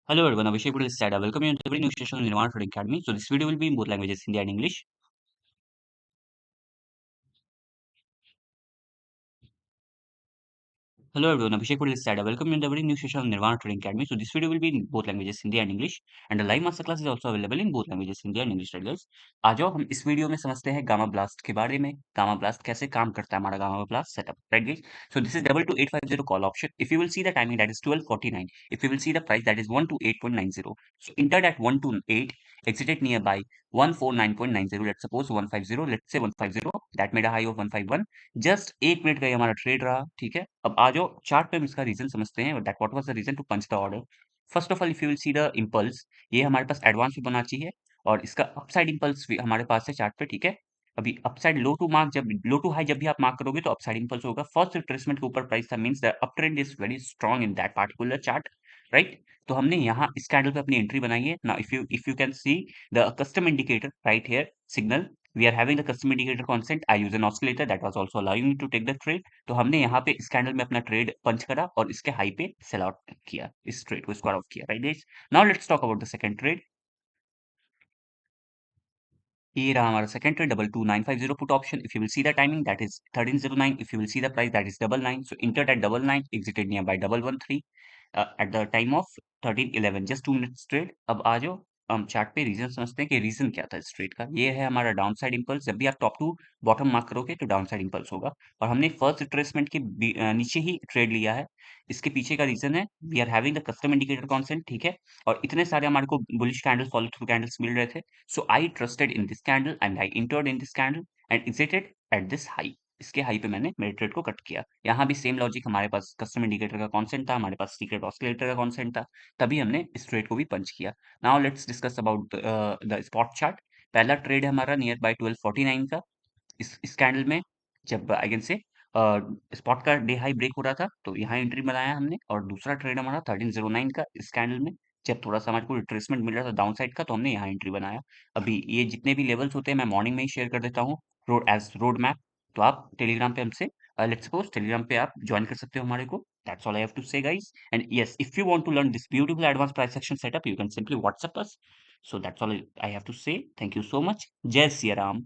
Hello everyone, Abhishek Patel this side. I welcome you to every new session on Nirvana Trading Academy. So this video will be in both languages, Hindi and English. Hello everyone, Abhishek Patel this side. I welcome you to every new session on Nirvana Trading Academy. So this video will be in both languages, Hindi and English. And the live masterclass is also available in both languages, Hindi and English. Right, guys? आ जाओ हम इस video में समझते हैं gamma blast के बारे में. Gamma blast कैसे काम करता है हमारा gamma blast setup. Right guys? So this is 22850 call option. If you will see the timing that is 12:49. If you will see the price that is 128.90. So entered at 128, exited nearby 149.90. Let's suppose 150. Let's say 150. That made a high of 151. Just 1 minute का ये हमारा trade रहा, ठीक है? अब आ जाओ chart पे हम इसका रीज़न समझते हैं that what was the reason to punch the order. First of all if you will see the impulse, ये हमारे पास एडवांस फिबोनाची है और इसका अपसाइड इम्पल्स भी हमारे पास है चार्ट पे, ठीक है? अभी अपसाइड लो टू हाई जब भी आप मार्क करोगे तो अपसाइड इम्पल्स होगा। फर्स्ट रिट्रेसमेंट के ऊपर प्राइस था means the up trend is very strong in that particular chart, right? तो हमने यहाँ इस कैंडल पे अपनी एंट्री बनाई है। Now if you can see the custom indicator right here signal, we are having the custom indicator constant. I use an oscillator that was also allowing me to take the trade. तो हमने यहाँ पे इस candle में अपना trade पंच करा और इसके हाई पे सेल आउट किया, इस ट्रेड को स्क्वायर आउट किया, right guys? Now let's talk about the second trade. ये रहा हमारा second trade 22950 put option. If you will see the timing that is 1309, if you will see the price that is 99, so entered at 99, exited near by 113 at the time of 1311, just 2 minutes trade. अब आ जाओ हम chart पे reason समझते हैं कि reason क्या था इस ट्रेड का। ये है हमारा डाउन साइड इंपल्स। जब भी आप टॉप टू बॉटम मार्क करोगे तो डाउन साइड इंपल्स होगा और हमने फर्स्ट रिट्रेसमेंट के नीचे ही ट्रेड लिया है। इसके पीछे का रीजन है we are having the custom indicator consent, ठीक है? और इतने सारे हमारे को bullish candle follow through candles मिल रहे थे। So I trusted in this candle and I entered in this candle and exited at this high. इसके हाई पे मैंने मेरे ट्रेड को कट किया। यहाँ भी सेम लॉजिक, हमारे पास कस्टम इंडिकेटर का कांस्टेंट था, हमारे पास सीक्रेट ऑस्किलेटर का कांस्टेंट था, तभी हमने इस ट्रेड को भी पंच किया। Now let's discuss about the spot chart. पहला ट्रेड है हमारा नियर बाय 1249 का। इस कैंडल में जब आई कैन से स्पॉट का डे हाई ब्रेक हो रहा था तो यहाँ एंट्री बनाया हमने। और दूसरा ट्रेड हमारा 1309 का इस कैंडल में, जब थोड़ा सा हमारे को रिट्रेसमेंट मिल रहा था डाउन साइड का तो हमने यहाँ एंट्री बनाया। अभी ये जितने भी लेवल्स होते हैं मैं मॉर्निंग में ही शेयर कर देता हूँ रोड मैप। तो आप टेलीग्राम पे हमसे लेट्स सपोज टेलीग्राम पे आप ज्वाइन कर सकते हो हमारे को। That's all I have to say guys. And yes, if you want to learn this beautiful advance price action setup you can simply WhatsApp us. So that's all I have to say. Thank you so much. जय सिया राम।